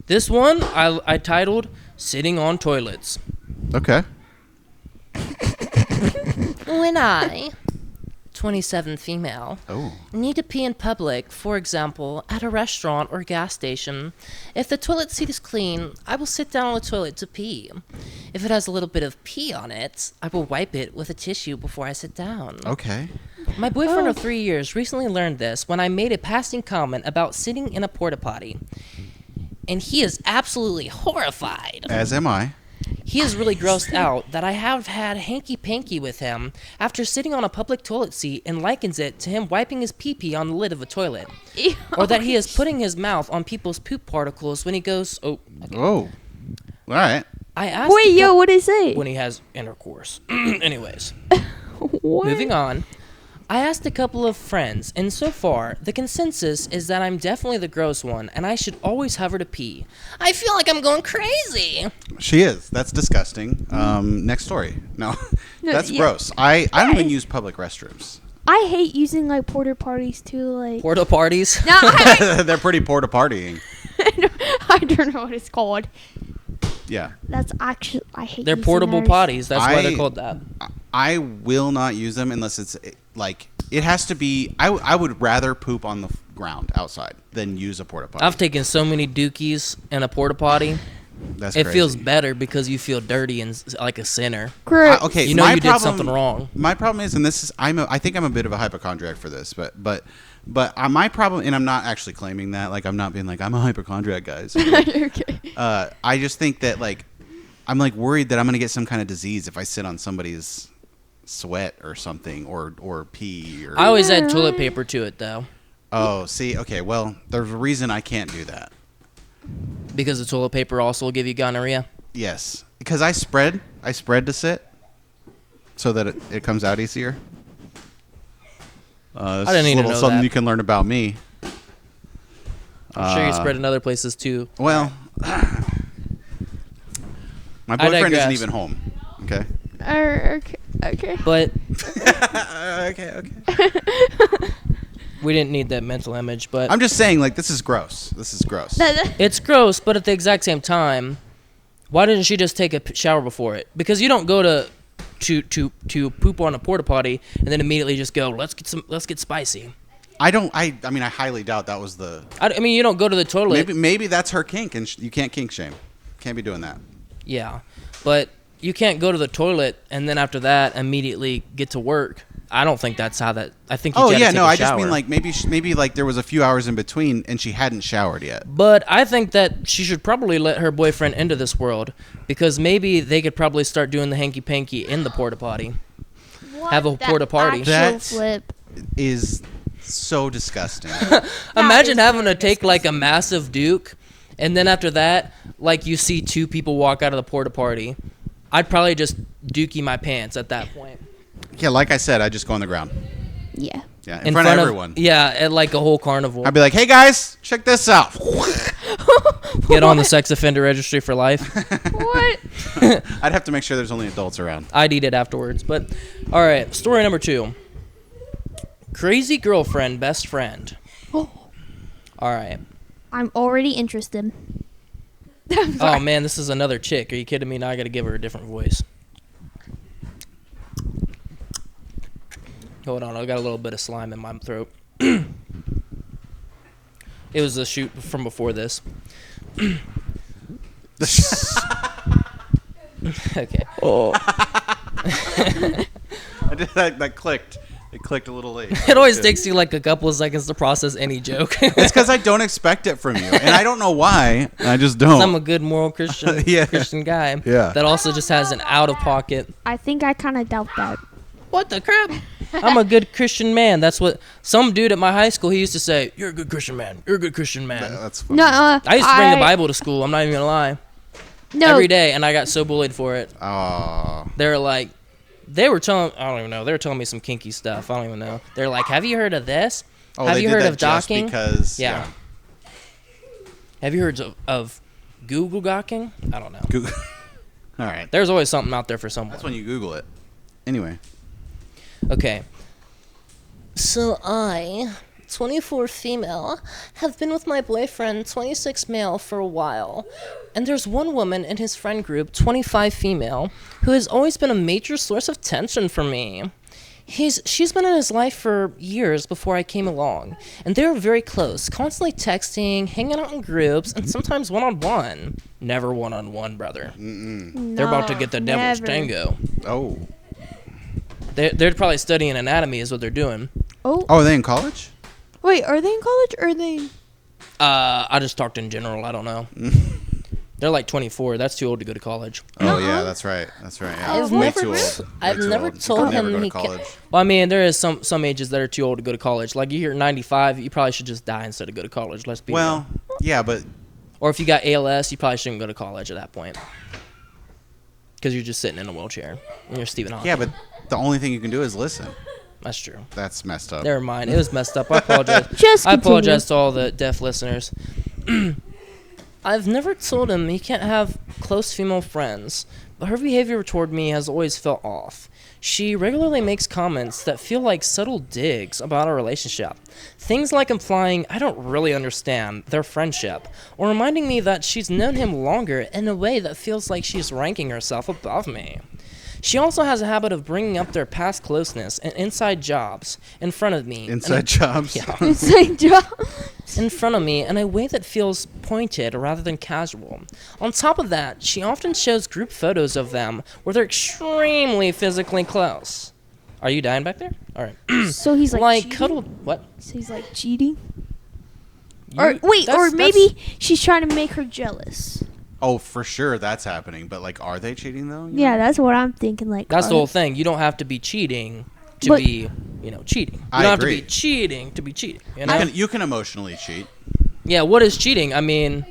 This one I titled "Sitting on Toilets." Okay. When I, 27 female, Oh. need to pee in public, for example, at a restaurant or gas station, if the toilet seat is clean, I will sit down on the toilet to pee. If it has a little bit of pee on it, I will wipe it with a tissue before I sit down. Okay. My boyfriend of 3 years recently learned this when I made a passing comment about sitting in a porta potty. And he is absolutely horrified. As am I. He is really grossed out that I have had hanky-panky with him after sitting on a public toilet seat and likens it to him wiping his pee-pee on the lid of a toilet. Or that he is putting his mouth on people's poop particles when he goes, oh. Okay. Oh. All right. I asked what did he say? when he has intercourse. Anyways. What? Moving on. I asked a couple of friends, and so far, the consensus is that I'm definitely the gross one, and I should always hover to pee. I feel like I'm going crazy. She is. That's disgusting. Next story. No. That's yeah. gross. I don't even use public restrooms. I hate using like porta parties too. Like Porta parties. no, They're pretty porta partying. I don't know what it's called. Yeah. That's actually I hate. They're using portable those. potties. That's why they're called that. I will not use them unless it's like it has to be. I would rather poop on the ground outside than use a porta potty. I've taken so many dookies in a porta potty. That's It crazy. feels better because you feel dirty and like a sinner. Gross. Okay, You know my you did problem- something wrong. My problem is, and this is, I think I'm a bit of a hypochondriac for this, but my problem, and I'm not actually claiming that, like I'm not being like I'm a hypochondriac, guys. Okay. I just think that like I'm like worried that I'm gonna get some kind of disease if I sit on somebody's sweat or something or pee or. I always add toilet paper to it though, Oh, see, okay, well, there's a reason I can't do that. because the toilet paper also will give you gonorrhea. Yes, because I spread to sit, so that it comes out easier. I didn't need to know something that. you can learn about me. I'm sure you spread in other places too. Well, my I boyfriend isn't digress. even home. Okay. Okay. But Okay. we didn't need that mental image. But I'm just saying, like, this is gross. it's gross. But at the exact same time, why didn't she just take a shower before it? Because you don't go to poop on a porta potty and then immediately just go, let's get spicy. I mean, I highly doubt that was the. I mean, you don't go to the toilet. Maybe that's her kink, and you can't kink shame. Can't be doing that. Yeah, but you can't go to the toilet and then after that immediately get to work. I don't think that's how that. I think. You Oh gotta yeah, take no, a I just shower. mean like maybe like there was a few hours in between and she hadn't showered yet. But I think that she should probably let her boyfriend into this world because maybe they could probably start doing the hanky panky in the porta potty. Have a porta party. Actual flip. Is so disgusting. Imagine is having to really take like a massive Duke, and then after that, like you see two people walk out of the porta potty. I'd probably just dookie my pants at that point. Yeah, like I said, I just go on the ground. Yeah. Yeah, in front of everyone. Yeah, at like a whole carnival. I'd be like, hey guys, check this out. Get on the sex offender registry for life. What? I'd have to make sure there's only adults around. I'd eat it afterwards. But all right, story number 2. Crazy girlfriend, best friend. Oh, All right. I'm already interested. Oh man, this is another chick. Are you kidding me? Now I got to give her a different voice. Hold on, I got a little bit of slime in my throat. It was a shoot from before this. Okay. Oh. that clicked. It clicked a little late. It always takes you like a couple of seconds to process any joke. It's because I don't expect it from you, and I don't know why. I just don't. I'm a good moral Christian Yeah. Christian guy. Yeah. That also just has an out of pocket. I think I kind of doubt that. What the crap? I'm a good Christian man. That's what some dude at my high school, he used to say, you're a good Christian man. You're a good Christian man. That's funny. No, I used to bring the Bible to school. I'm not even going to lie. No, Every day, and I got so bullied for it. Oh. They were telling, I don't even know. They were telling me some kinky stuff. I don't even know. They're like, have you heard of this? Oh, have they you did heard that of just docking? because, Yeah. Have you heard of Google gawking? I don't know. Google. All right. There's always something out there for someone. That's when you Google it. Anyway. Okay. So I 24 female, have been with my boyfriend, 26 male, for a while. And there's one woman in his friend group, 25 female, who has always been a major source of tension for me. She's been in his life for years before I came along, and they were very close, constantly texting, hanging out in groups, and sometimes one-on-one. Never one-on-one, brother. They're about to get the devil's tango. Oh. They're probably studying anatomy is what they're doing. Oh. Oh, are they in college? Wait, are they in college or are they? I just talked in general. I don't know. They're like 24. That's too old to go to college. Oh, yeah, that's right. That's right. Yeah. I've Way never- too old. I've Way too never old. You told could never him go to he can't- college. Well, I mean, there is some ages that are too old to go to college. Like you hear 95, you probably should just die instead of go to college. Let's be real. Well, yeah, but Or if you got ALS, you probably shouldn't go to college at that point. Because you're just sitting in a wheelchair. And you're Stephen Hawking. yeah, but the only thing you can do is listen. That's true. That's messed up. Never mind. It was messed up. I apologize. Just I continue. apologize to all the deaf listeners. I've never told him he can't have close female friends, but her behavior toward me has always felt off. She regularly makes comments that feel like subtle digs about our relationship. Things like implying I don't really understand their friendship, or reminding me that she's known him longer in a way that feels like she's ranking herself above me. She also has a habit of bringing up their past closeness and inside jobs in front of me. Inside jobs. Yeah. Inside job. In front of me in a way that feels pointed rather than casual. On top of that, she often shows group photos of them where they're extremely physically close. Are you dying back there? All right. So he's like cheating? cuddled. What? So he's like cheating. You- Or maybe she's trying to make her jealous. Oh, for sure that's happening. But, like, are they cheating, though? You Yeah, know? that's what I'm thinking. Like that's the whole thing. You don't have to be cheating to But- be, cheating. You I don't agree. have to be cheating to be cheating. You know? You can emotionally cheat. Yeah. What is cheating? I mean,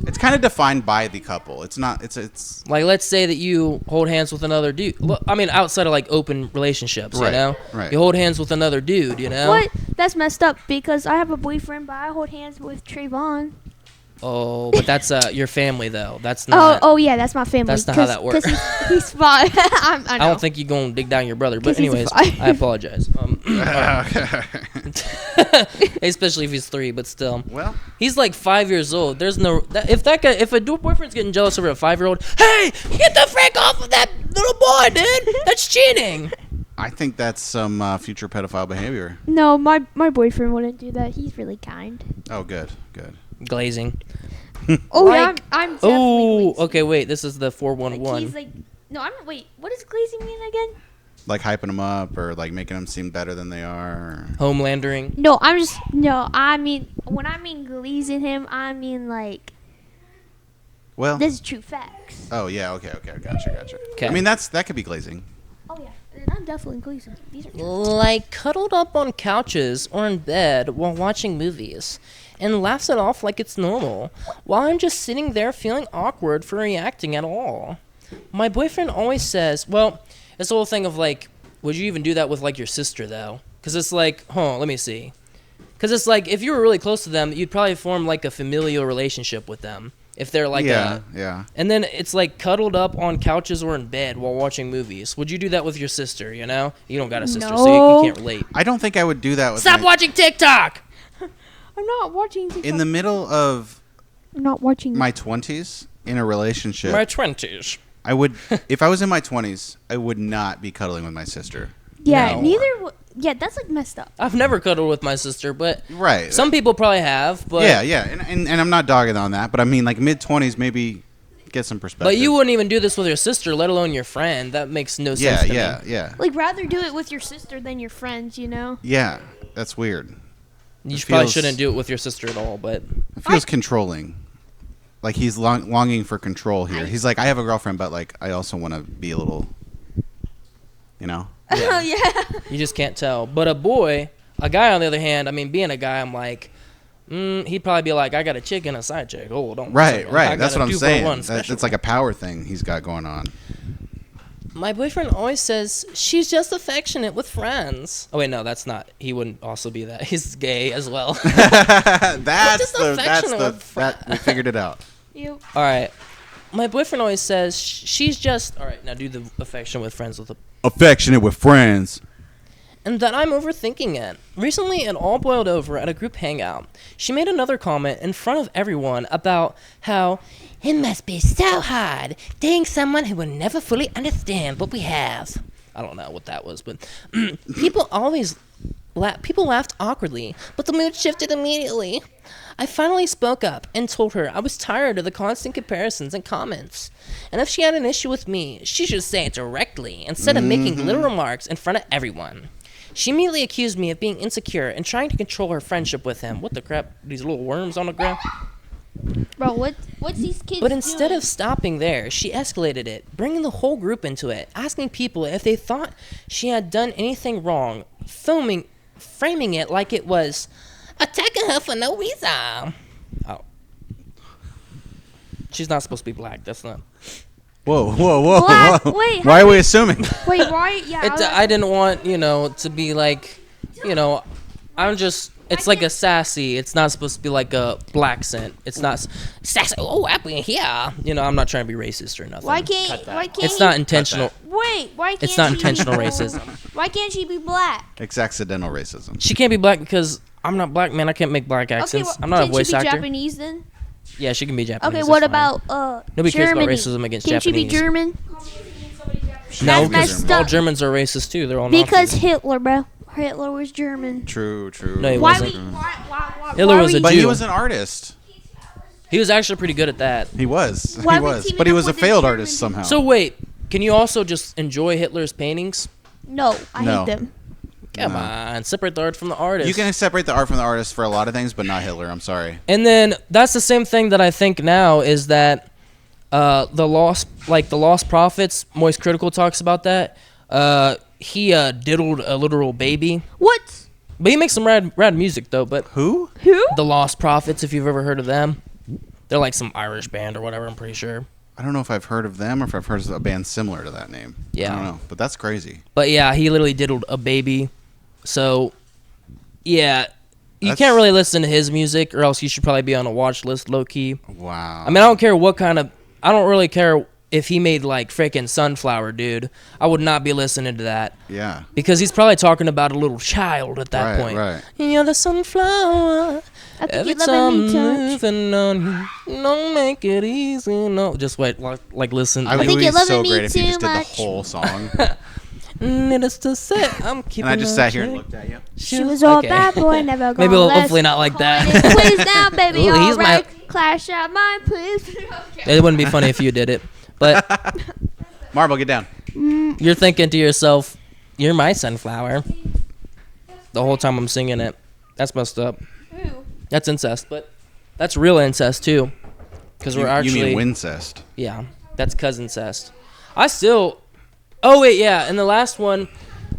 It's kind of defined by the couple. It's not. It's. like, let's say that you hold hands with another dude. I mean, outside of like open relationships, Right, you know, right. you hold hands with another dude, you know. What? That's messed up because I have a boyfriend, but I hold hands with Trayvon. Oh, but that's your family though. That's not. Oh yeah, that's my family. That's not how that works. Because he's fine. I know. I don't think you're gonna dig down your brother. But 'Cause he's anyways, five. I apologize. Especially if he's 3, but still, Well, he's like 5 years old. There's no if a boyfriend's getting jealous over a 5-year-old, hey, get the frick off of that little boy, dude. That's cheating. I think that's some future pedophile behavior. No, my boyfriend wouldn't do that. He's really kind. Oh, good, good. Glazing. Oh yeah, Like- I'm definitely. Oh, glazing. okay. Wait, this is the Like, 411. he's like, no, I'm wait. What does glazing mean again? Like hyping them up or like making them seem better than they are. Homelandering. No, I mean when I mean glazing him, I mean like Well. this is true facts. Oh yeah. Okay. Gotcha. 'Kay. I mean that could be glazing. Oh yeah, I'm definitely glazing. These are true. Like cuddled up on couches or in bed while watching movies, and laughs it off like it's normal, while I'm just sitting there feeling awkward for reacting at all. My boyfriend always says, well, it's the whole thing of like, would you even do that with like your sister though? Because it's like, let me see. Because it's like, if you were really close to them, you'd probably form like a familial relationship with them. If they're like yeah. and then it's like cuddled up on couches or in bed while watching movies. Would you do that with your sister, you know? You don't got a sister, so No. you can't relate. I don't think I would do that with Stop my- watching TikTok! I'm not watching. TikTok. in the middle of I'm not watching. my 20s in a relationship. My 20s. I would, if I was in my 20s, I would not be cuddling with my sister. yeah, No. neither. Yeah, that's like messed up. I've never cuddled with my sister, but Right. some people probably have. But yeah, and I'm not dogging on that, but I mean, like mid 20s, maybe get some perspective. But you wouldn't even do this with your sister, let alone your friend. That makes no sense to me. Yeah. Like rather do it with your sister than your friends. You know. Yeah, that's weird. You It probably feels- shouldn't do it with your sister at all, but It feels controlling. Like he's longing for control here. He's like, I have a girlfriend, but like, I also want to be a little, you know? Oh yeah. you just can't tell. But a guy on the other hand, I mean, being a guy, I'm like, he'd probably be like, I got a chick and a side chick. Oh, don't. Right. I That's got what a I'm saying. 2-for-1 special. That's like a power thing he's got going on. My boyfriend always says she's just affectionate with friends. Oh wait, no, that's not. He wouldn't also be that. He's gay as well. That's affectionate with that we figured it out. You. All right. My boyfriend always says she's just. All right, now do the affection with friends with a. Affectionate with friends. and that I'm overthinking it. Recently, it all boiled over at a group hangout. She made another comment in front of everyone about how it must be so hard dating someone who will never fully understand what we have. I don't know what that was, but people laughed awkwardly, but the mood shifted immediately. I finally spoke up and told her I was tired of the constant comparisons and comments. And if she had an issue with me, she should say it directly instead of making little remarks in front of everyone. She immediately accused me of being insecure and trying to control her friendship with him. What the crap? These little worms on the ground? Bro, what's these kids But instead doing? of stopping there, she escalated it, bringing the whole group into it, asking people if they thought she had done anything wrong, framing it like it was attacking her for no reason. Oh. She's not supposed to be black. That's not. Whoa. Black? Wait, Why are we assuming? Wait, why? Yeah. I didn't want, to be like, I'm just. It's like a sassy. It's not supposed to be like a black scent. It's not sassy. Oh, up in here. I'm not trying to be racist or nothing. Why can't? It's not intentional. Wait, why can't? It's not she intentional be- racism. Why can't she be black? It's accidental racism. She can't be black because I'm not black, man. I can't make black accents. I'm not a voice can't she be actor. Japanese then? Yeah, she can be Japanese. Okay, that's what fine. about Nobody cares about Germany? racism against Can she be Japanese. German? No, That's messed because all up. Germans are racist too. They're all Because Nazis. Hitler, bro. Hitler was German. True. No, he Why wasn't. why Hitler was a But he Jew. was an artist. He was actually pretty good at that. He was. Why he we was. teaming But he up was a with the failed German artist somehow. So wait, can you also just enjoy Hitler's paintings? No, I No. hate them. Come on, separate the art from the artist. you can separate the art from the artist for a lot of things, but not Hitler. I'm sorry. And then that's the same thing that I think now is that the Lost Prophets. Moist Critical talks about that. He diddled a literal baby, What? but he makes some rad music though. But Who? Who? the Lost Prophets, if you've ever heard of them, they're like some Irish band or whatever. I'm pretty sure. I don't know if I've heard of them or if I've heard of a band similar to that name. Yeah. I don't know, but that's crazy. But yeah, he literally diddled a baby. So, yeah, you That's- can't really listen to his music, or else you should probably be on a watch list, low key. Wow. I mean, I don't care what kind of. I don't really care if he made like freaking Sunflower, dude. I would not be listening to that Yeah. because he's probably talking about a little child at that Right, point. right. You're the sunflower. I think Every you're time loving I'm me touch. moving on you, don't make it easy. No, just wait, like listen. I like, would think be you're loving so me great if you too just did the much. whole song. needless to say, I'm keeping. And I just my sat here and check. looked at you. She was all Okay. bad boy, never Maybe gonna hopefully not like that. Please now, baby, Ooh, he's my- alright. Clash out mine, please. Okay. It wouldn't be funny if you did it, but Marble, get down. you're thinking to yourself, "You're my sunflower." The whole time I'm singing it, that's messed up. Ooh. That's incest, but that's real incest too, because we're actually You mean Wincest. yeah, that's cousin cest. I still. Oh wait, yeah, and the last one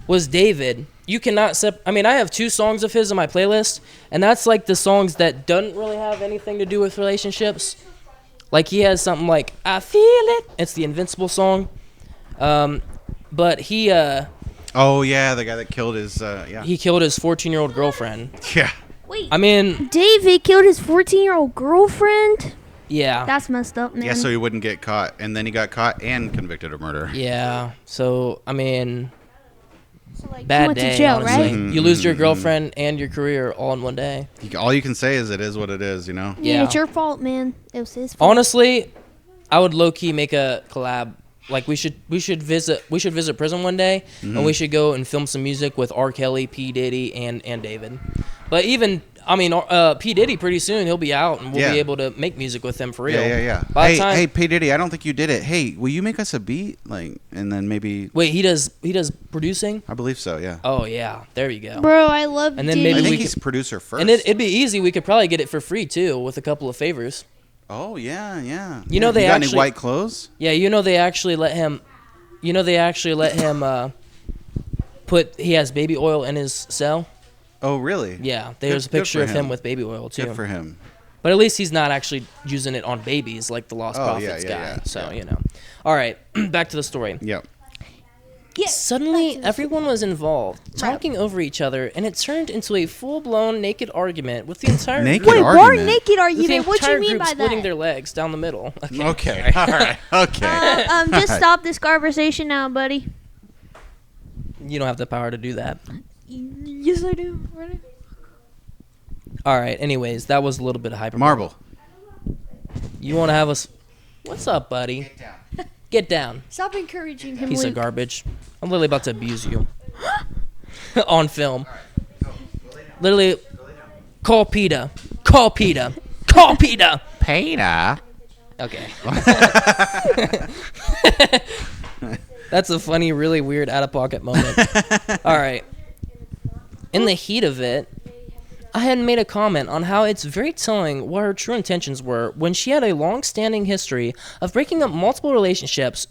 was David. You cannot I mean, I have 2 songs of his on my playlist, and that's like the songs that doesn't really have anything to do with relationships. Like he has something like "I Feel It." It's the Invincible song. But he Oh, yeah, the guy that killed his, yeah. he killed his 14-year-old girlfriend. Yeah. Wait, I mean, David killed his 14-year-old girlfriend? yeah, That's messed up, man. Yeah, so he wouldn't get caught. And then he got caught and convicted of murder. yeah. So I mean, So, like, he bad went day. to jail, honestly. right? Mhm, You lose your mhm. girlfriend and your career all in one day. All you can say is it is what it is, you know? Yeah. It's your fault, man. It was his fault. Honestly, I would low key make a collab. Like we should visit prison one day, and we should go and film some music with R. Kelly, P. Diddy, and David. But even P. Diddy pretty soon he'll be out, and we'll Yeah. be able to make music with him for real. Yeah. By the Hey, time, hey, P. Diddy, I don't think you did it. Hey, will you make us a beat? Like, and then maybe, wait, he does producing. I believe so, yeah. Oh yeah, there you go. Bro, I love And then Diddy. maybe I think we he's could- producer first. And it'd be easy. We could probably get it for free too, with a couple of favors. Oh, yeah. You know they got actually- any white clothes? Yeah, they actually let him. He has baby oil in his cell. Oh, really? Yeah, there's a Good picture for of him with baby oil too. Good for him. But at least he's not actually using it on babies like the Lost Oh, Prophets yeah, guy. yeah. So, All right, back to the story. Yep. Yeah, Suddenly, back to the everyone was involved, talking over each other, and it turned into a full-blown naked argument with the entire Naked group, Wait, what argument? naked with the argument? What entire you mean group by splitting that? their legs down the middle. Okay. All right. Okay. Just stop this conversation now, buddy. You don't have the power to do that. Yes, I do. All right. Anyways, that was a little bit of hyperbole. Marble. You want to have us? What's up, buddy? Get down. Get down. Stop encouraging him. Piece of Luke. garbage. I'm literally about to abuse you on film. Literally, call PETA. Call PETA. Call PETA. Peter. Okay. That's a funny, really weird out-of-pocket moment. All right. In the heat of it, I had made a comment on how it's very telling what her true intentions were when she had a long-standing history of breaking up multiple relationships,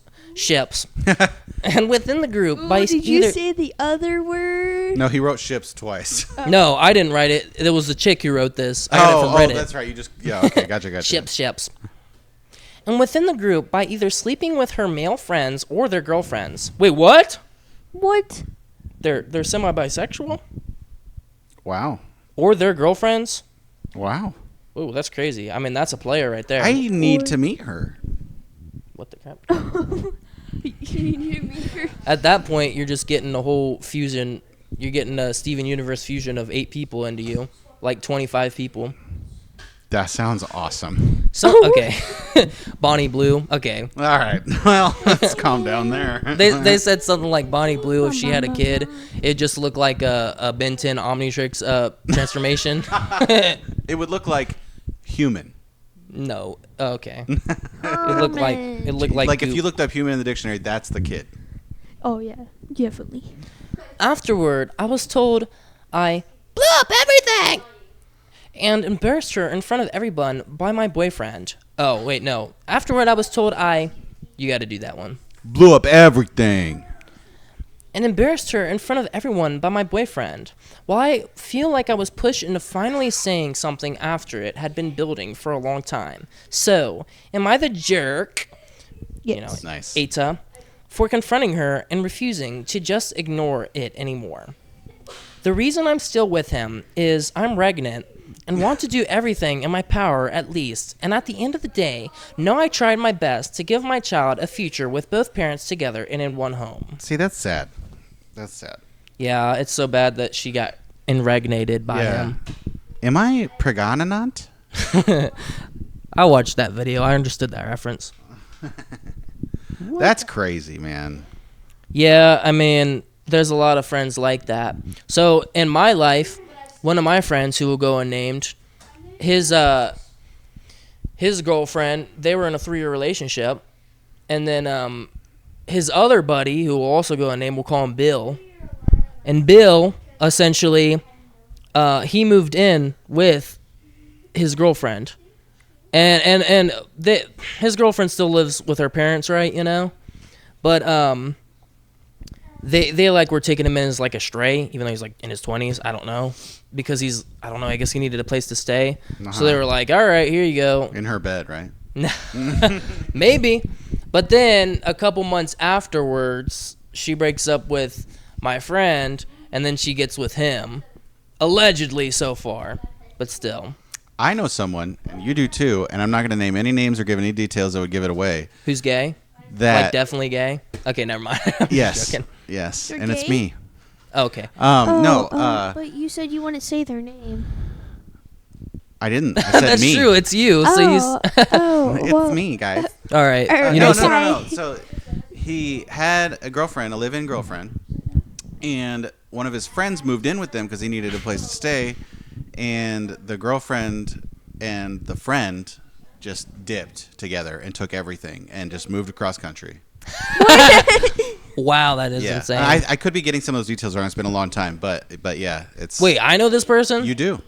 and within the group by Did either. you say the other word? No, he wrote ships twice. No, I didn't write it. It was the chick who wrote this. I got it from Reddit. That's right. You just okay, gotcha. Ships. And within the group by either sleeping with her male friends or their girlfriends. Wait, what? What? They're semi-bisexual? Wow. Or their girlfriends? Wow. Ooh, that's crazy. I mean, that's a player right there. I need to meet her. What the crap? You need to meet her. At that point, you're just getting a whole fusion. You're getting a Steven Universe fusion of 8 people into you. Like 25 people. That sounds awesome. So, okay. Bonnie Blue. Okay. All right. Well, let's calm down there. They said something like Bonnie Blue, if she had a kid, it just looked like a Ben 10 Omnitrix transformation. It would look like human. No. Okay. It looked like If goop. you looked up human in the dictionary, that's the kid. Oh yeah, definitely. Afterward, I was told I blew up everything and embarrassed her in front of everyone by my boyfriend. Oh, wait, no. Afterward, I was told you got to do that one. Blew up everything. And embarrassed her in front of everyone by my boyfriend. While I feel like I was pushed into finally saying something after it had been building for a long time. So, am I the jerk? Yes. You know, Nice. Eta, for confronting her and refusing to just ignore it anymore. The reason I'm still with him is I'm regnant and want to do everything in my power at least, and at the end of the day, know I tried my best to give my child a future with both parents together and in one home. See, that's sad. That's sad. Yeah, it's so bad that she got impregnated by him. Am I pregnant? I watched that video. I understood that reference. That's crazy, man. Yeah, I mean, there's a lot of friends like that. So, in my life, one of my friends who will go unnamed, his girlfriend, they were in a 3-year relationship, and then his other buddy, who will also go unnamed, we'll call him Bill, and Bill, essentially, he moved in with his girlfriend, and his girlfriend still lives with her parents, right, you know, but They like were taking him in as like a stray, even though he's like in his 20s. I don't know, because I guess he needed a place to stay. So they were like, all right, here you go. In her bed, right? Maybe. But then a couple months afterwards, she breaks up with my friend, and then she gets with him. Allegedly so far, but still. I know someone, and you do too, and I'm not going to name any names or give any details that would give it away. Who's gay? That Like definitely gay? Okay, never mind. Yes. Joking. Yes. You're And it's gay? me. Okay. But you said you wouldn't say their name. I didn't. I said That's me. true. It's you. So It's me, guys. all right. You No. know, So he had a girlfriend, a live-in girlfriend, and one of his friends moved in with them because he needed a place to stay, and the girlfriend and the friend just dipped together and took everything and just moved across country. Wow, that is Yeah, insane. I could be getting some of those details wrong. It's been a long time, but yeah, it's. Wait, I know this person? You do.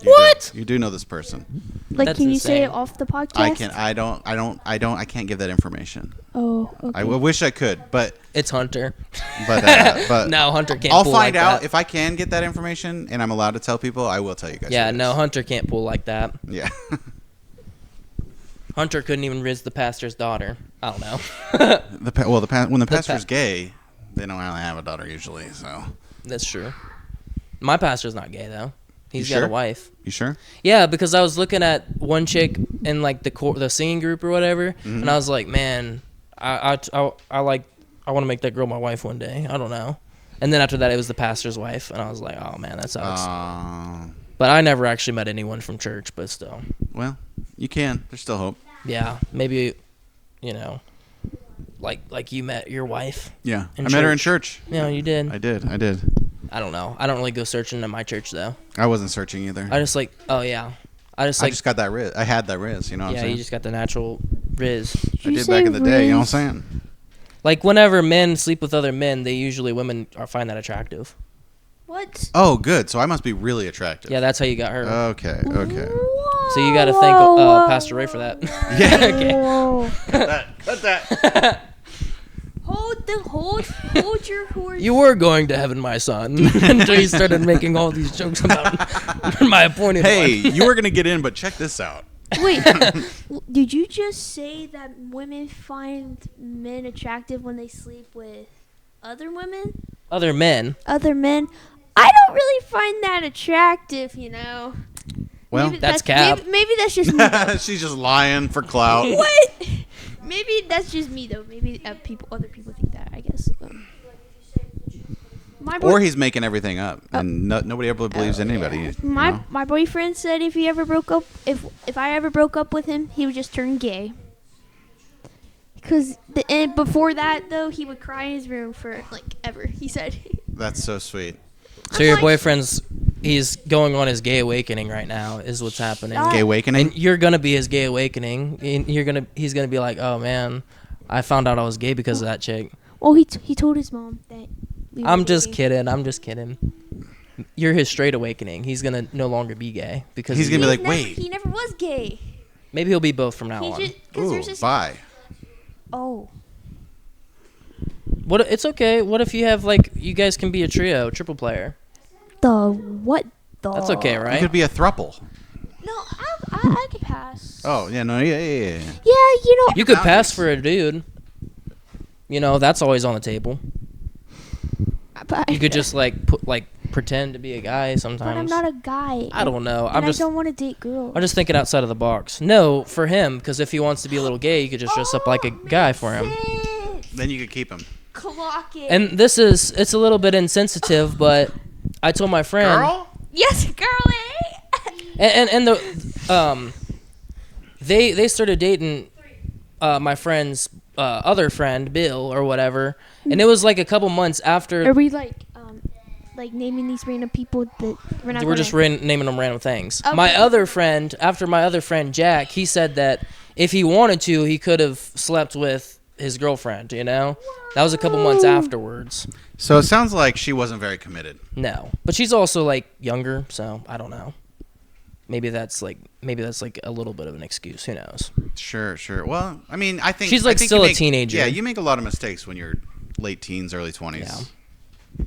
What? You do know this person. Like, That's can you say insane. it off the podcast? I can. I can't give that information. Oh, okay. I wish I could, but It's Hunter. but No, Hunter can't I'll pull find like out that. if I can get that information and I'm allowed to tell people. I will tell you guys. Yeah, who it no, is. Hunter can't pull like that. Yeah. Hunter couldn't even raise the pastor's daughter. I don't know. When the pastor's gay, they don't really have a daughter usually. So. That's true. My pastor's not gay, though. He's You got sure? a wife. You sure? Yeah, because I was looking at one chick in like the singing group or whatever, and I was like, man, I want to make that girl my wife one day. I don't know. And then after that, it was the pastor's wife, and I was like, oh man, that sucks. Oh. But I never actually met anyone from church, but still. Well, you can. There's still hope. Yeah, maybe, you know, like you met your wife. Yeah, in I met her in church. Yeah, you did. I did. I don't know. I don't really go searching in my church though. I wasn't searching either. I just I just got that riz. I had that riz. You know what I'm yeah, saying? you just got the natural riz. I did back in the day. You know what I'm saying? Like whenever men sleep with other men, women find that attractive. What? Oh, good. So I must be really attractive. Yeah, that's how you got her. Okay. Whoa, So you got to thank Pastor Ray for that. Yeah. Okay. Whoa. Cut that. Hold your horse. You were going to heaven, my son, until you started making all these jokes about my appointed Hey, one. you were gonna get in, but check this out. Wait, did you just say that women find men attractive when they sleep with other women? Other men. Other men? I don't really find that attractive, you know. Well, Maybe that's cap. Maybe that's just me. Though. she's just lying for clout. What? Maybe that's just me though. Maybe other people think that. I guess. Or he's making everything up, and nobody ever believes anybody. Yeah. You know? My boyfriend said if I ever broke up with him, he would just turn gay. Because and before that though, he would cry in his room for like ever. He said. That's so sweet. So your boyfriend's he's going on his gay awakening right now is what's happening. Gay awakening. And you're gonna be his gay awakening. And he's gonna be like, oh man, I found out I was gay because of that chick. Well, he told his mom that. I'm just kidding. You're his straight awakening. He's gonna no longer be gay because he's gonna be like, wait. He never was gay. Maybe he'll be both from now on. Ooh, bye. Oh. What? It's okay. What if you have like you guys can be a trio, triple player? What? That's okay, right? You could be a thruple. No, I could pass. Oh yeah, no, yeah. Yeah, you know. You could pass for a dude. You know, that's always on the table. You could just pretend to be a guy sometimes. But I'm not a guy. I don't know. I don't want to date girls. I'm just thinking outside of the box. No, for him, because if he wants to be a little gay, you could just dress up like a guy for him. Then you could keep him. Clock it. And it's a little bit insensitive, but I told my friend. Girl? Yes, girlie. And they started dating my friend's other friend Bill or whatever, and it was like a couple months after. Are we like naming these random people that we're not? We're just naming them random things. Okay. My other friend Jack, he said that if he wanted to, he could have slept with his girlfriend. You know, that was a couple months afterwards. So it sounds like she wasn't very committed. No, but she's also like younger, so I don't know. Maybe that's like a little bit of an excuse. Who knows? Sure. Well, I mean, I think she's still a teenager. Yeah, you make a lot of mistakes when you're late teens, early 20s. Yeah.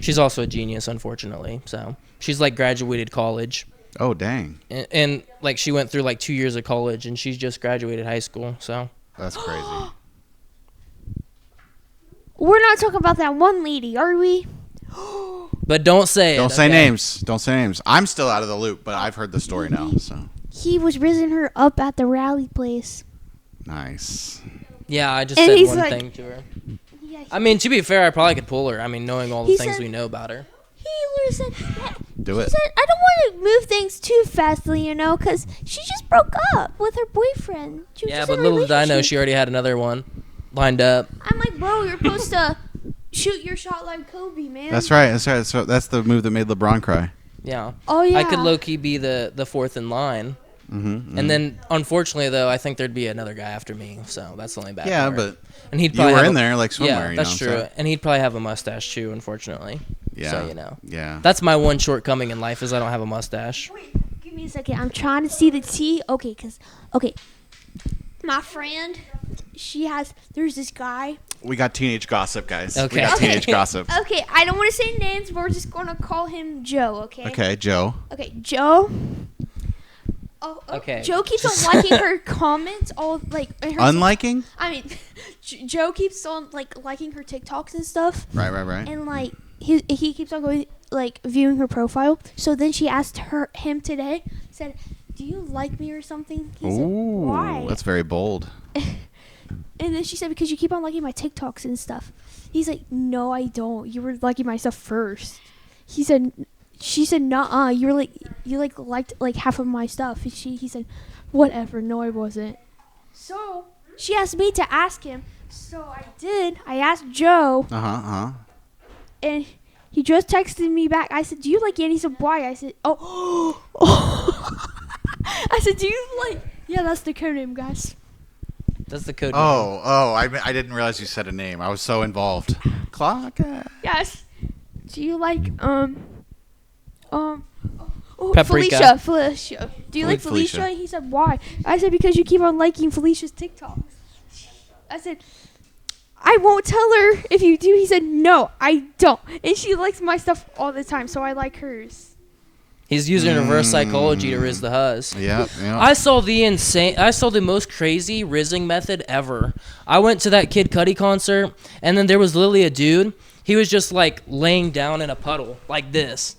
She's also a genius, unfortunately. So she's like graduated college. Oh dang! And like she went through like 2 years of college, and she's just graduated high school. So that's crazy. We're not talking about that one lady, are we? But don't say it. Don't say names. Don't say names. I'm still out of the loop, but I've heard the story now. So he was raising her up at the rally place. Nice. Yeah, I just And said he's one like- thing to her. Yeah, I mean, to be fair, I probably could pull her. I mean, knowing all the He things said- we know about her. he literally said, Do he it. said, I don't want to move things too fastly, you know, because she just broke up with her boyfriend. She was Yeah, just but in a little did I know relationship. she already had another one lined up. I'm like, bro, you're supposed to shoot your shot like Kobe, man. That's right. So that's the move that made LeBron cry. Yeah. Oh, yeah. I could low-key be the fourth in line. Mm-hmm. And then, unfortunately, though, I think there'd be another guy after me. So that's the only bad Yeah, part. but and he'd you probably were have in there like somewhere. Yeah, you that's know true. what I'm saying? And he'd probably have a mustache, too, unfortunately. Yeah. So, you know. Yeah. That's my one shortcoming in life is I don't have a mustache. Wait, give me a second. I'm trying to see the tea. Okay, my friend, there's this guy. We got teenage gossip, guys. Okay. We got Okay. teenage gossip. Okay, I don't want to say names, but we're just going to call him Joe, okay? Okay, Joe. Okay, Joe. Oh, Okay. Joe keeps on liking her comments, all like. Her Unliking? I mean, Joe keeps on like liking her TikToks and stuff, Right. and like he keeps on going like viewing her profile. So then she asked him today, said, "Do you like me or something?" He said, Ooh, "Why?" that's very bold. And And then she said, because you keep on liking my TikToks and stuff. He's like, no, I don't. You were liking my stuff first. She said, nuh-uh. You liked like half of my stuff. And he said, whatever. No, I wasn't. So she asked me to ask him. So I did. I asked Joe. And he just texted me back. I said, do you like Yanni? He said, why? I said, oh. I said, do you like... Yeah, that's the code name, guys. That's the code name. I didn't realize you said a name. I was so involved. Clock. Yes. Do you like, Paprika. Felicia. Do you like Felicia? Felicia. He said, why? I said, because you keep on liking Felicia's TikToks. I said, I won't tell her if you do. He said, no, I don't. And she likes my stuff all the time, so I like hers. He's using reverse psychology to riz the huzz. Yeah. I saw the most crazy rizzing method ever. I went to that Kid Cudi concert, and then there was literally a dude. He was just like laying down in a puddle like this.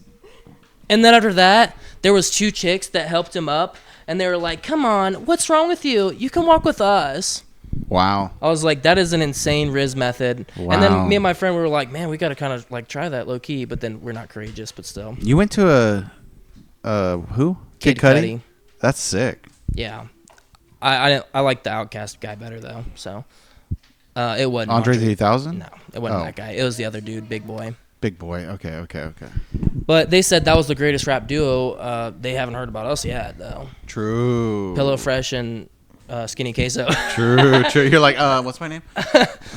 And then after that, there was 2 chicks that helped him up, and they were like, come on, what's wrong with you? You can walk with us. Wow. I was like, that is an insane riz method. Wow. And then me and my friend were like, man, we got to kind of like try that low key, but then we're not courageous, but still. You went to who? Kid Cudi. That's sick. Yeah. I like the Outcast guy better though, so it wasn't Andre 3000? No, it wasn't that guy. It was the other dude, Big Boy. Big Boy. Okay. But they said that was the greatest rap duo. They haven't heard about us yet though. True. Pillow Fresh and Skinny Queso. True. You're like, what's my name?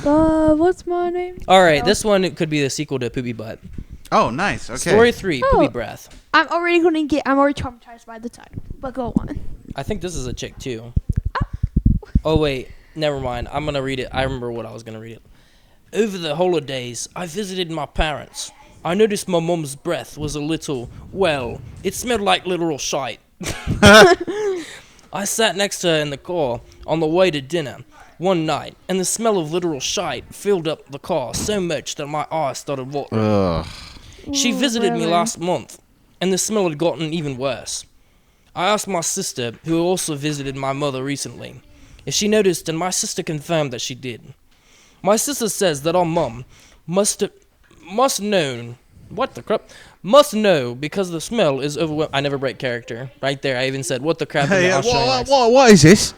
What's my name? All right, this one could be the sequel to Poopy Butt. Oh, nice. Okay. Story 3, Poopy Breath. I'm already traumatized by the title, but go on. I think this is a chick too. Oh wait, never mind. I'm gonna read it. I remember what I was gonna read it. Over the holidays, I visited my parents. I noticed my mum's breath was a little, well, it smelled like literal shite. I sat next to her in the car on the way to dinner one night, and the smell of literal shite filled up the car so much that my eyes started watering. Ugh. She visited me last month, and the smell had gotten even worse. I asked my sister, who also visited my mother recently, if she noticed, and my sister confirmed that she did. My sister says that our mum must know because the smell is overwhelming. I never break character. Right there, I even said, what the crap in the Australian accent. What is this?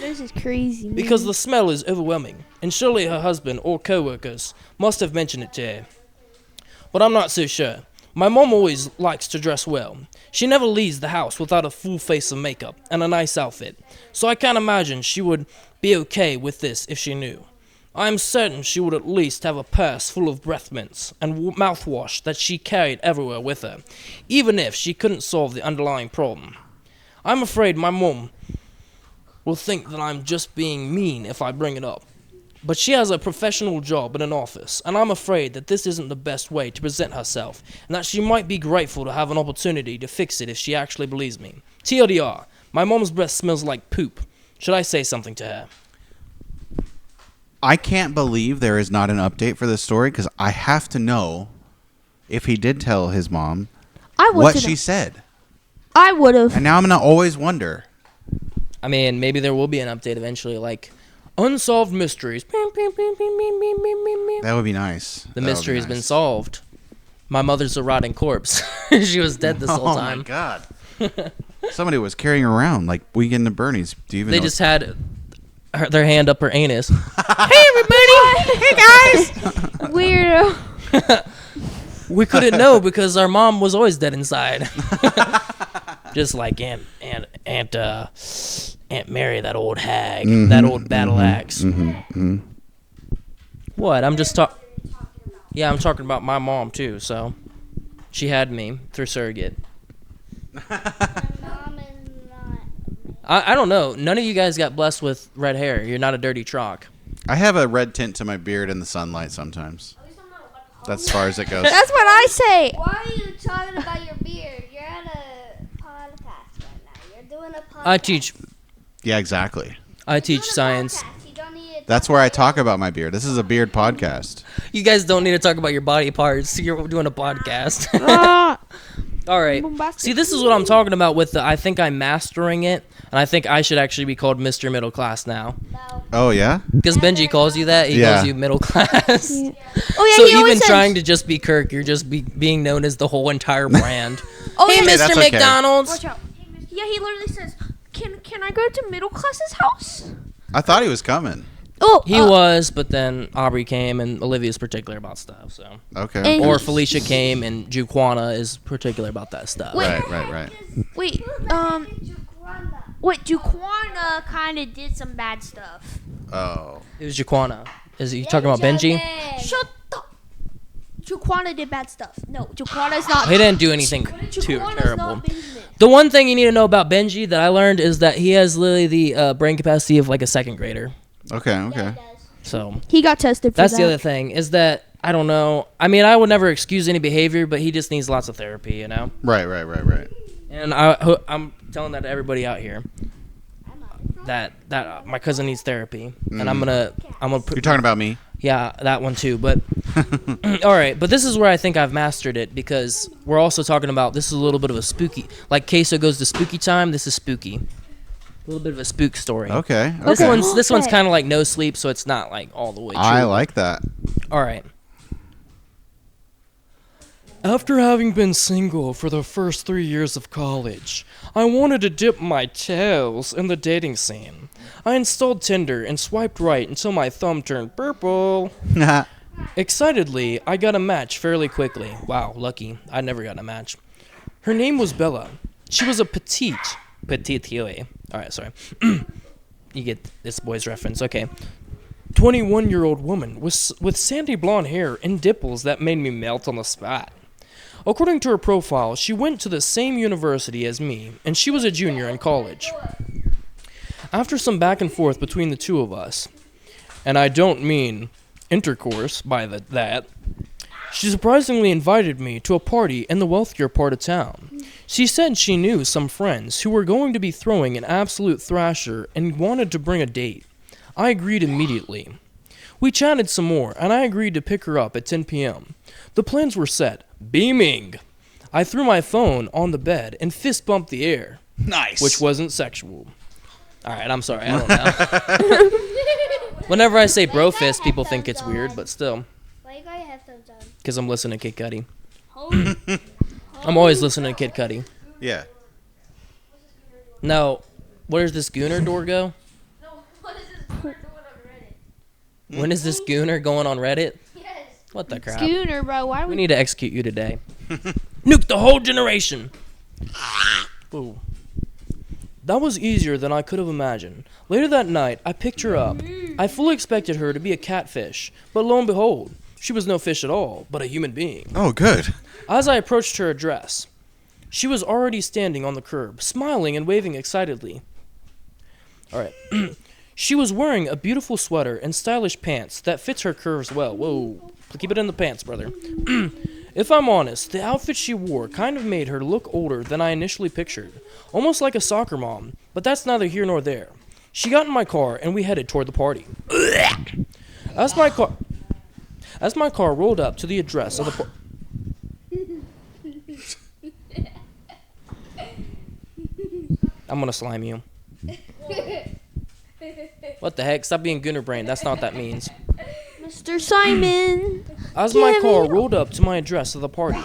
This is crazy, man. Because the smell is overwhelming, and surely her husband or co-workers must have mentioned it to her. But I'm not so sure. My mom always likes to dress well. She never leaves the house without a full face of makeup and a nice outfit, so I can't imagine she would be okay with this if she knew. I am certain she would at least have a purse full of breath mints and mouthwash that she carried everywhere with her, even if she couldn't solve the underlying problem. I'm afraid my mom will think that I'm just being mean if I bring it up. But she has a professional job in an office, and I'm afraid that this isn't the best way to present herself, and that she might be grateful to have an opportunity to fix it if she actually believes me. TLDR, my mom's breath smells like poop. Should I say something to her? I can't believe there is not an update for this story, because I have to know if he did tell his mom what she said. I would have. And now I'm going to always wonder. I mean, maybe there will be an update eventually, like unsolved mysteries. That would be nice. The mystery has been solved. My mother's a rotting corpse. She was dead this whole time. Oh my god. Somebody was carrying her around like Weekend at Bernie's. Do you even They know? just had their hand up her anus. Hey everybody! Hey guys! Weirdo. We couldn't know because our mom was always dead inside. Just like Aunt Mary, that old hag, that old battle axe. What? I'm just talking. Yeah, I'm talking about my mom too. So she had me through surrogate. I don't know. None of you guys got blessed with red hair. You're not a dirty chalk. I have a red tint to my beard in the sunlight sometimes. That's as far as it goes. That's what I say. Why are you talking about your beard? You're at a podcast right now. You're doing a podcast. I teach Yeah, exactly. science. You don't need to That's where I talk about my beard. This is a beard podcast. You guys don't need to talk about your body parts. You're doing a podcast. All right. Bombastic. See, this is what I'm talking about with the I think I'm mastering it, and I think I should actually be called Mr. Middle Class now. No. Oh yeah. Because Benji calls you that. He Yeah. calls you middle class. Yeah. Oh yeah, So he always even says, trying to just be Kirk, you're just being known as the whole entire brand. Oh, Hey, yeah, Hey, Mr. that's okay. McDonald's. Watch out. Yeah, he literally says, "Can I go to middle class's house?" I thought he was coming. Oh, He was, but then Aubrey came, and Olivia's particular about stuff. So, Okay. And- or Felicia came, and Juquana is particular about that stuff. Wait. Right. Wait, Duquana kind of did some bad stuff. Oh. It was Juquana. Is he talking about Benji? Shut up. Duquana did bad stuff. No, Duquana's not. He didn't do anything too Duquana's terrible. not Benjamin. The one thing you need to know about Benji that I learned is that he has literally the brain capacity of like a second grader. Okay. So He got tested for that's that. the other thing is that I don't know. I mean, I would never excuse any behavior, but he just needs lots of therapy, you know. Right. And I'm telling that to everybody out here that my cousin needs therapy, and I'm gonna You're talking about me. yeah, that one too. But all right, but this is where I think I've mastered it because we're also talking about this is a little bit of a spooky. Like Queso goes to spooky time. This is spooky. A little bit of a spook story. Okay. This okay. one's Okay. kind of like no sleep, so it's not like all the way true. I like that. All right. After having been single for the first 3 years of college, I wanted to dip my toes in the dating scene. I installed Tinder and swiped right until my thumb turned purple. Excitedly, I got a match fairly quickly. Wow, lucky. I never got a match. Her name was Bella. She was a petite huey. Alright, sorry. You get this boy's reference. Okay. 21-year-old woman with sandy blonde hair and dimples that made me melt on the spot. According to her profile, she went to the same university as me, and she was a junior in college. After some back and forth between the two of us, and I don't mean intercourse by that, she surprisingly invited me to a party in the wealthier part of town. She said she knew some friends who were going to be throwing an absolute thrasher and wanted to bring a date. I agreed immediately. We chatted some more, and I agreed to pick her up at 10 p.m. The plans were set. Beaming! I threw my phone on the bed and fist bumped the air. Nice. Which wasn't sexual. Alright, I'm sorry, I don't know. Whenever I say bro fist, people think it's weird, but still. Why you got your headphones on? Because I'm listening to Kid Cudi. I'm always listening to Kid Cudi. Yeah. No, where's this Gooner door go? When is this Gooner going on Reddit? Yes. What the crap? Schooner, bro. Why We would need to execute you today. Nuke the whole generation. Ooh. That was easier than I could have imagined. Later that night, I picked her up. I fully expected her to be a catfish, but lo and behold, she was no fish at all, but a human being. Oh, good. As I approached her address, she was already standing on the curb, smiling and waving excitedly. All right. She was wearing a beautiful sweater and stylish pants that fits her curves well. Whoa, keep it in the pants, brother. If I'm honest, the outfit she wore kind of made her look older than I initially pictured, almost like a soccer mom, but that's neither here nor there. She got in my car and we headed toward the party. As my car rolled up to the address of the I'm gonna slime you. What the heck? Stop being Gooner brain. That's not what that means. Mr. Simon? As my Damn car it. rolled up to my address of the party,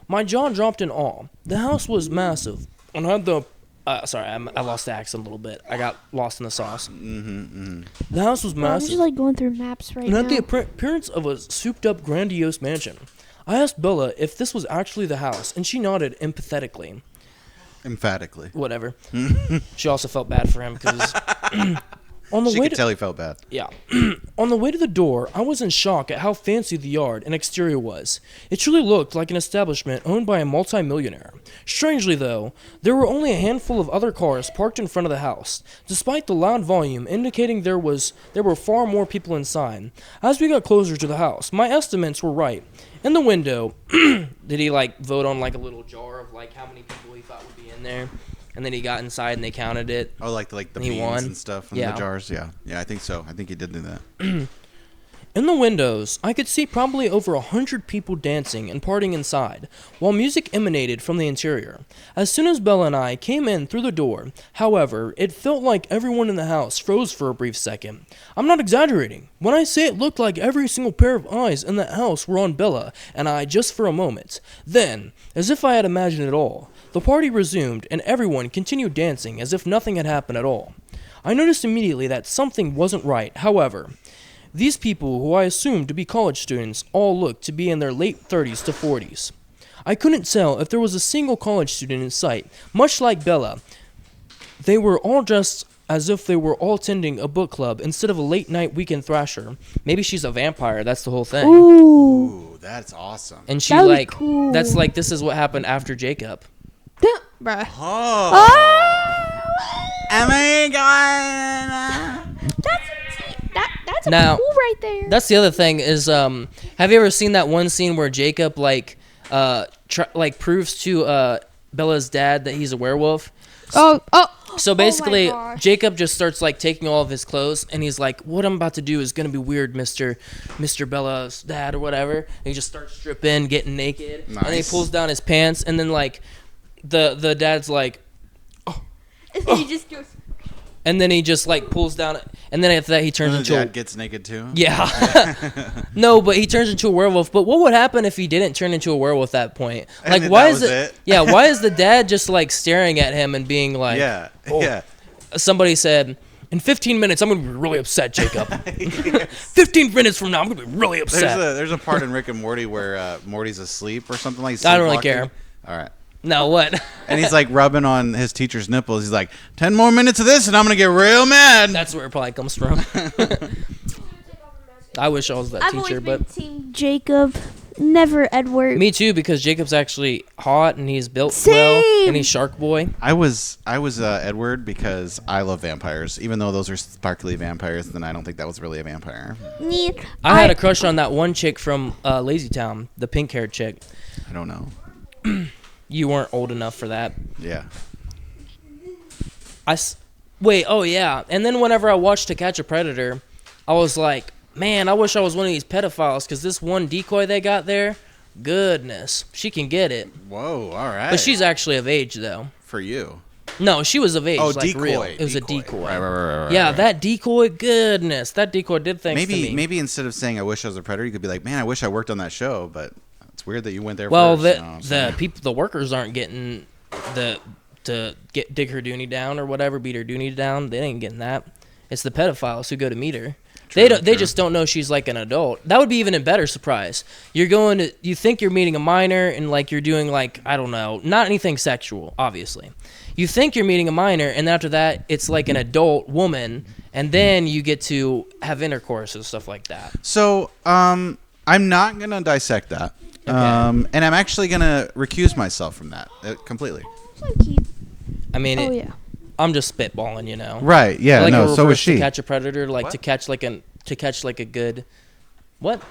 my jaw dropped in awe. The house was massive and had the... sorry, I lost the accent a little bit. I got lost in the sauce. The house was I'm massive just like going through maps right and now. had the appearance of a souped-up, grandiose mansion. I asked Bella if this was actually the house, and she nodded empathetically. Emphatically. Whatever. She also felt bad for him because... On the She way could to, tell he felt bad. Yeah. On the way to the door, I was in shock at how fancy the yard and exterior was. It truly looked like an establishment owned by a multimillionaire. Strangely, though, there were only a handful of other cars parked in front of the house, despite the loud volume indicating there were far more people inside. As we got closer to the house, my estimates were right. In the window, did he vote on a little jar of how many people he thought would be in there? And then he got inside and they counted it. Oh, like the And he beans won? and stuff in Yeah. the jars? Yeah. Yeah, I think so. I think he did do that. In the windows, I could see probably over 100 people dancing and partying inside, while music emanated from the interior. As soon as Bella and I came in through the door, however, it felt like everyone in the house froze for a brief second. I'm not exaggerating when I say it looked like every single pair of eyes in the house were on Bella and I just for a moment. Then, as if I had imagined it all, the party resumed and everyone continued dancing as if nothing had happened at all. I noticed immediately that something wasn't right, however. These people, who I assumed to be college students, all looked to be in their late 30s to 40s. I couldn't tell if there was a single college student in sight, much like Bella. They were all dressed as if they were all attending a book club instead of a late-night weekend thrasher. Maybe she's a vampire, that's the whole thing. Ooh. Ooh, that's awesome. And she, That was like, cool. that's like, this is what happened after Jacob. Bruh. Oh. Oh my God. That's Now, cool right there. That's the other thing is, have you ever seen that one scene where Jacob, like, proves to, Bella's dad that he's a werewolf? Oh. So basically, gosh. Jacob just starts like taking all of his clothes, and he's like, "What I'm about to do is gonna be weird, Mister Bella's dad or whatever." And he just starts stripping, getting naked, and then he Nice. pulls down his pants, and then like, the dad's like, He just goes. and then he just like pulls down, and then after that he turns And the into dad gets naked too. yeah. No, but he turns into a werewolf. But what would happen if he didn't turn into a werewolf at that point? And Like, then why that is was it? it? Yeah, why is the dad just like staring at him and being like, Yeah. oh. Yeah. Somebody said, in 15 minutes, I'm going to be really upset, Jacob. 15 minutes from now, I'm going to be really upset. There's a part in Rick and Morty where Morty's asleep or something like. I don't really sleepwalking. care. All right. No, what? And he's like rubbing on his teacher's nipples. He's like, 10 more minutes of this and I'm going to get real mad. That's where it probably comes from. I wish I was that I've teacher, always been but Team Jacob, never Edward. me too, because Jacob's actually hot and he's built well Same. and he's Shark Boy. I was Edward because I love vampires. Even though those are sparkly vampires, then I don't think that was really a vampire. I had a crush on that one chick from Lazy Town, the pink-haired chick. I don't know. You weren't old enough for that. Yeah. Wait, oh yeah. And then whenever I watched To Catch a Predator, I was like, man, I wish I was one of these pedophiles, because this one decoy they got there, goodness, she can get it. Whoa, all right. But she's actually of age, though. For you. No, she was of age, Oh, like decoy. real. It was a decoy. Right. Yeah, that decoy, goodness, that decoy did things to me. Maybe instead of saying I wish I was a predator, you could be like, man, I wish I worked on that show, but it's weird that you went there Well, first. You know what I'm saying? the workers aren't getting dig her dooney down or whatever, beat her dooney down. They ain't getting that. It's the pedophiles who go to meet her. They True. just don't know she's like an adult. That would be even a better surprise. You think you're meeting a minor and like you're doing like, I don't know, not anything sexual, obviously. You think you're meeting a minor, and after that it's like an adult woman, and then you get to have intercourse and stuff like that. So, I'm not gonna dissect that, Okay. and I'm actually gonna recuse myself from that completely. I mean, Oh yeah. I'm just spitballing, you know. Right? Yeah. Like a No. So reverse is she. To catch a predator, like What? to catch like a good, what?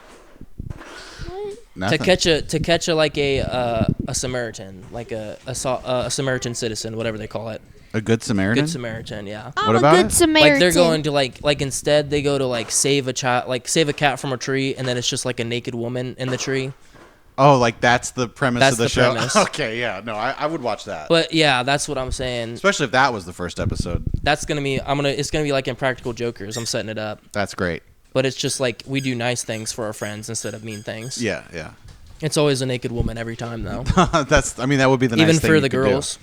Nothing. To catch a like a Samaritan, like a Samaritan citizen, whatever they call it. A good Samaritan. Good Samaritan, yeah. I'm about a good it? Samaritan. Like they're going to like instead they go to like save a child, like save a cat from a tree, and then it's just like a naked woman in the tree. Oh, like that's the premise That's of the the show. premise. Okay. Yeah. No, I would watch that. But yeah, that's what I'm saying. Especially if that was the first episode. That's gonna be it's gonna be like Impractical Jokers. I'm setting it up, That's great. but it's just like we do nice things for our friends instead of mean things. Yeah. Yeah. It's always a naked woman every time though. That's. I mean, that would be the nice Even thing for you the could do. girls.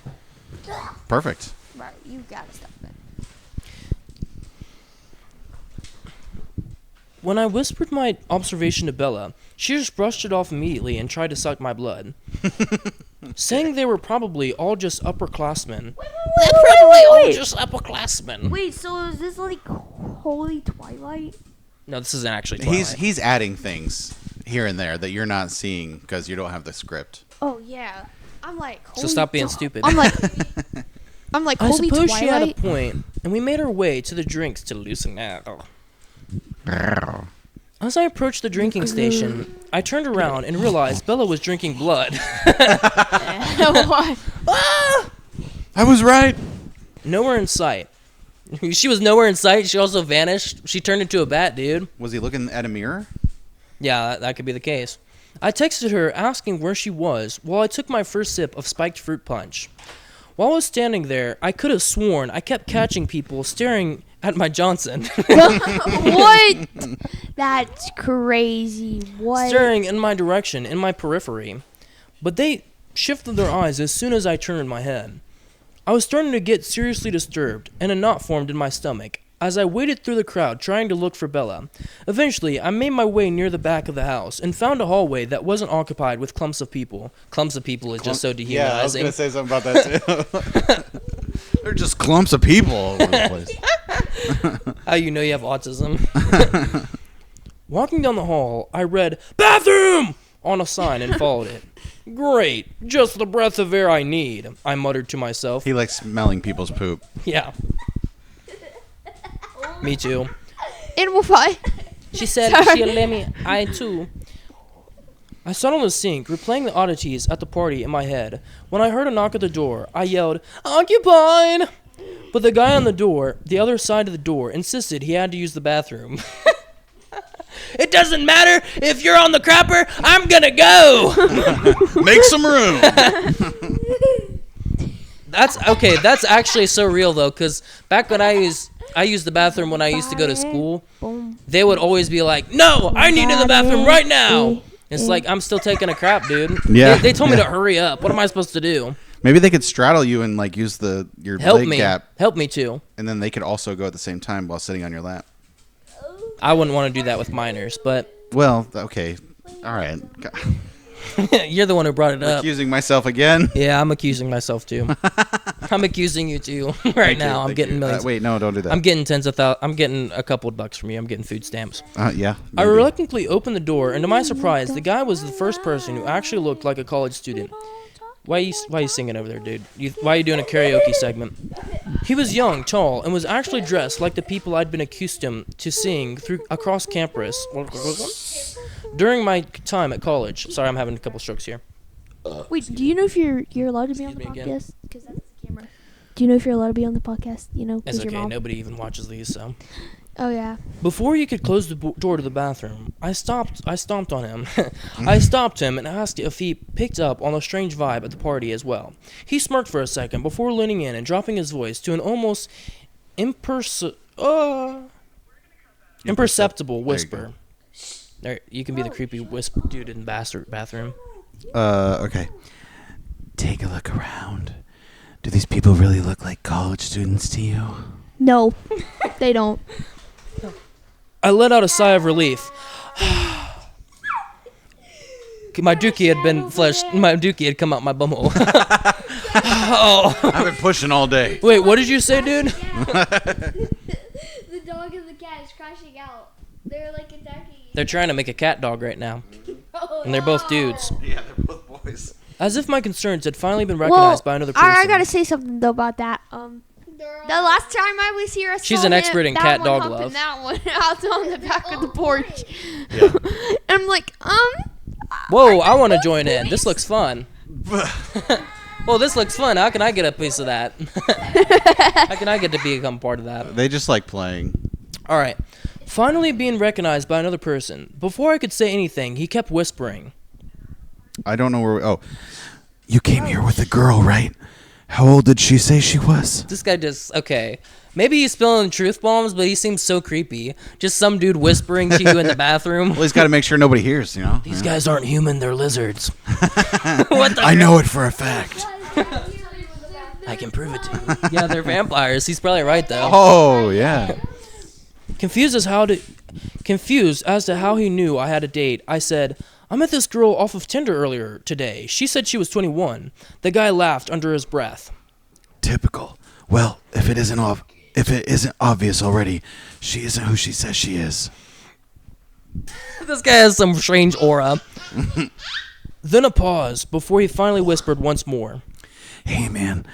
Perfect. Right, you gotta stop that. When I whispered my observation to Bella, she just brushed it off immediately and tried to suck my blood, saying they were probably all just upperclassmen. Wait. Just upperclassmen. Wait, so is this like Holy Twilight? No, this isn't actually Twilight. He's adding things here and there that you're not seeing because you don't have the script. Oh yeah. I'm like. So stop being stupid. I'm like I Holy suppose she had a Twilight. point, and we made our way to the drinks to loosen out. As I approached the drinking station, I turned around and realized Bella was drinking blood. What? I was right. Nowhere in sight. She was nowhere in sight. She also vanished. She turned into a bat, dude. Was he looking at a mirror? Yeah, that could be the case. I texted her asking where she was while I took my first sip of spiked fruit punch. While I was standing there, I could have sworn I kept catching people staring at my Johnson. What? That's crazy. What? Staring in my direction, in my periphery. But they shifted their eyes as soon as I turned my head. I was starting to get seriously disturbed, and a knot formed in my stomach as I waded through the crowd trying to look for Bella. Eventually, I made my way near the back of the house and found a hallway that wasn't occupied with clumps of people. Clumps of people is just so dehumanizing. Yeah, I was going to say something about that too. They're just clumps of people all over the place. How you know you have autism? Walking down the hall, I read, "Bathroom!" on a sign and followed it. Great, just the breath of air I need, I muttered to myself. He likes smelling people's poop. Yeah. Me too. Animal pie. She said she'll let me. I too. I sat on the sink, replaying the oddities at the party in my head. When I heard a knock at the door, I yelled, "Occupied!" But the guy on the other side of the door, insisted he had to use the bathroom. It doesn't matter if you're on the crapper, I'm gonna go! Make some room! That's actually so real though, because back when I used the bathroom when I used to go to school, they would always be like, "No, I need in the bathroom right now!" It's like, I'm still taking a crap, dude. Yeah. They told me to hurry up. What am I supposed to do? Maybe they could straddle you and like use your leg gap. Help me too. And then they could also go at the same time while sitting on your lap. I wouldn't want to do that with minors, but Well, okay. All right. you're the one who brought it up. Accusing myself again. Yeah, I'm accusing myself too. I'm accusing you too right now. I'm getting millions. Wait, no, don't do that. I'm getting tens of thousands. I'm getting a couple of bucks from you. I'm getting food stamps. Yeah. I maybe. reluctantly opened the door, and to my surprise, the guy was the first person who actually looked like a college student. Why are you singing over there, dude? Why are you doing a karaoke segment? He was young, tall, and was actually dressed like the people I'd been accustomed to seeing across campus during my time at college. Sorry, I'm having a couple strokes here. Wait, do you know if you're allowed to be on the Excuse me again? podcast? Because that's the camera. Do you know if you're allowed to be on the podcast? You know, It's because your okay. mom. Nobody even watches these, so. Oh yeah. Before he could close the door to the bathroom, I stomped on him. I stopped him and asked if he picked up on the strange vibe at the party as well. He smirked for a second before leaning in and dropping his voice to an almost imperceptible whisper. There, you can be the creepy whisper dude in the bathroom. Okay. Take a look around. Do these people really look like college students to you? No, they don't. I let out a sigh of relief. My dookie had been fleshed. My dookie had come out my bumhole. Oh. I've been pushing all day. Wait, what did you say, dude? The dog and the cat is crashing out. They're like attacking you. They're trying to make a cat dog right now. And they're both dudes. Yeah, they're both boys. As if my concerns had finally been recognized by another person. I gotta say something though about that. The last time I was here, I She's saw an expert in that cat one dog humping love. That one out on the back of the porch. Yeah. And I'm like, Whoa, I want to join in. This looks fun. Well, this looks fun. How can I get a piece of that? How can I get to become part of that? They just like playing. All right. Finally being recognized by another person. Before I could say anything, he kept whispering. I don't know where. You came here with a girl, right? How old did she say she was? This guy just, okay. Maybe he's spilling truth bombs, but he seems so creepy. Just some dude whispering to you in the bathroom. Well, he's got to make sure nobody hears, you know? These guys aren't human, they're lizards. What the I know it for a fact. I can prove it to you. Yeah, they're vampires. He's probably right, though. Oh, yeah. Confused as to how he knew I had a date, I said, I met this girl off of Tinder earlier today. She said she was 21. The guy laughed under his breath. Typical. Well, if it isn't obvious already, she isn't who she says she is. This guy has some strange aura. Then a pause before he finally whispered once more. Hey, man,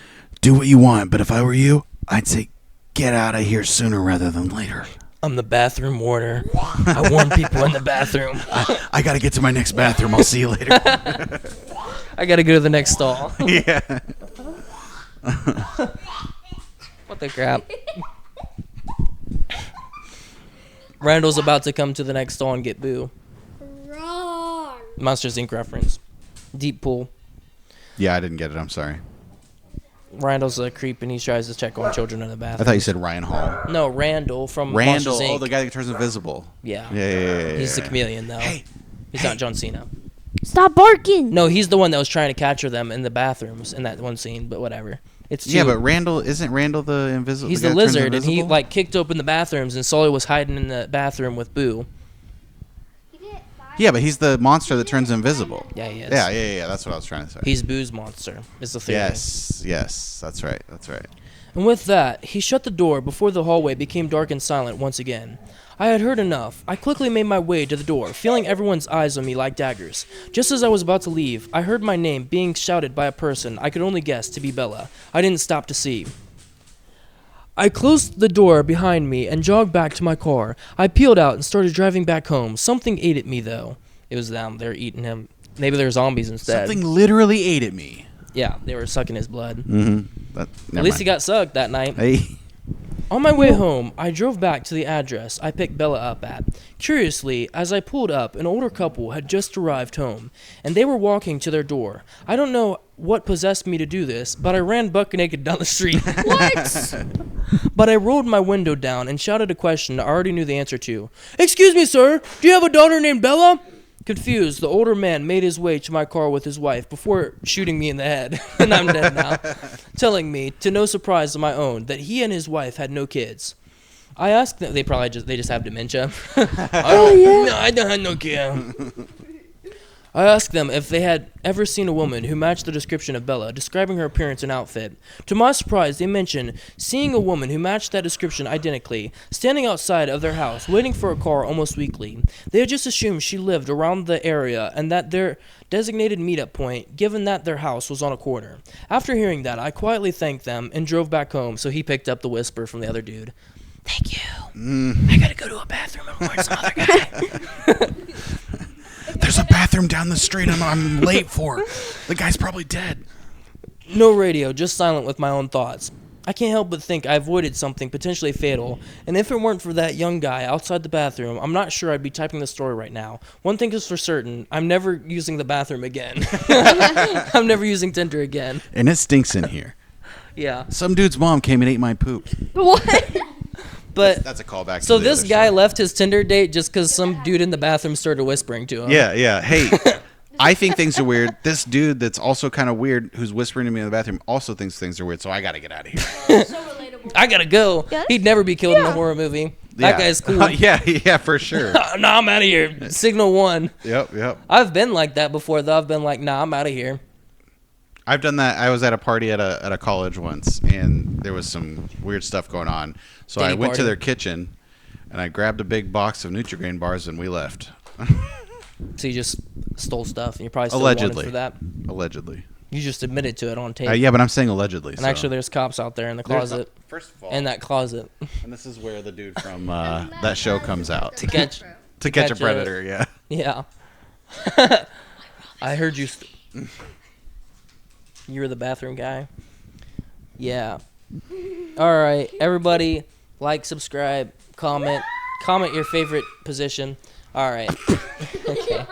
do what you want, but if I were you, I'd say get out of here sooner rather than later. I'm the bathroom warder. I warn people in the bathroom. I got to get to my next bathroom. I'll see you later. I gotta go to the next stall. Yeah. What the crap? Randall's about to come to the next stall and get Boo. Run. Monsters Inc. reference. Deep pool. Yeah, I didn't get it. I'm sorry. Randall's a creep and he tries to check on children in the I bathroom. thought you said Ryan Hall. No, Randall from Randall. Monsters Inc. Oh, the guy that turns invisible. Yeah. Yeah. He's the chameleon, though. Hey. He's not John Cena. Stop barking. No, he's the one that was trying to capture them in the bathrooms in that one scene, but whatever. It's Yeah, two. but Randall isn't Randall the invisible. He's guy the that turns lizard, and he invisible? kicked open the bathrooms, and Sully was hiding in the bathroom with Boo. Yeah, but he's the monster that turns invisible. Yeah, he is. Yeah. That's what I was trying to say. He's Boo's monster. Is the theory. Yes. That's right. And with that, he shut the door before the hallway became dark and silent once again. I had heard enough. I quickly made my way to the door, feeling everyone's eyes on me like daggers. Just as I was about to leave, I heard my name being shouted by a person I could only guess to be Bella. I didn't stop to see. I closed the door behind me and jogged back to my car. I peeled out and started driving back home. Something ate at me, though. It was them. They were eating him. Maybe they were zombies instead. Something literally ate at me. Yeah, they were sucking his blood. Mm-hmm. At least he got sucked that night. Hey. On my way home, I drove back to the address I picked Bella up at. Curiously, as I pulled up, an older couple had just arrived home, and they were walking to their door. I don't know what possessed me to do this, but I ran buck naked down the street. What? But I rolled my window down and shouted a question I already knew the answer to. "Excuse me, sir, do you have a daughter named Bella?" Confused, the older man made his way to my car with his wife before shooting me in the head, and I'm dead now, telling me, to no surprise of my own, that he and his wife had no kids. I asked them, they just have dementia. I don't have no kid. I asked them if they had ever seen a woman who matched the description of Bella, describing her appearance and outfit. To my surprise, they mentioned seeing a woman who matched that description identically, standing outside of their house, waiting for a car almost weekly. They had just assumed she lived around the area and that their designated meetup point, given that their house was on a corner. After hearing that, I quietly thanked them and drove back home, so he picked up the whisper from the other dude. "Thank you. I gotta go to a bathroom and warn some other guy." There's a bathroom down the street I'm late for. The guy's probably dead. No radio, just silent with my own thoughts. I can't help but think I avoided something potentially fatal, and if it weren't for that young guy outside the bathroom, I'm not sure I'd be typing the story right now. One thing is for certain, I'm never using the bathroom again. I'm never using Tinder again. And it stinks in here. Yeah. Some dude's mom came and ate my poop. What? But That's a callback to so the this other guy story. left his Tinder date just because some dude in the bathroom started whispering to him. Yeah. Hey, I think things are weird. This dude that's also kind of weird, who's whispering to me in the bathroom, also thinks things are weird. So I got to get out of here. So relatable. I gotta go. Yes? He'd never be killed in a Yeah. horror movie. That guy's cool. Yeah, for sure. Nah, I'm out of here. Signal one. Yep. I've been like that before, though. I've been like, nah, I'm out of here. I've done that. I was at a party at a college once, and there was some weird stuff going on. So Diddy I went to party. their kitchen, and I grabbed a big box of Nutri-Grain bars, and we left. So you just stole stuff, and you probably still wanted Allegedly. for that. Allegedly. You just admitted to it on tape. Yeah, but I'm saying allegedly. And actually, there's cops out there in the closet. First of all, In that closet. and this is where the dude from that show comes out. To catch. To catch a catch predator, yeah. Yeah. I heard you. You were the bathroom guy. Yeah. All right, everybody, like, subscribe, comment your favorite position. All right. Okay.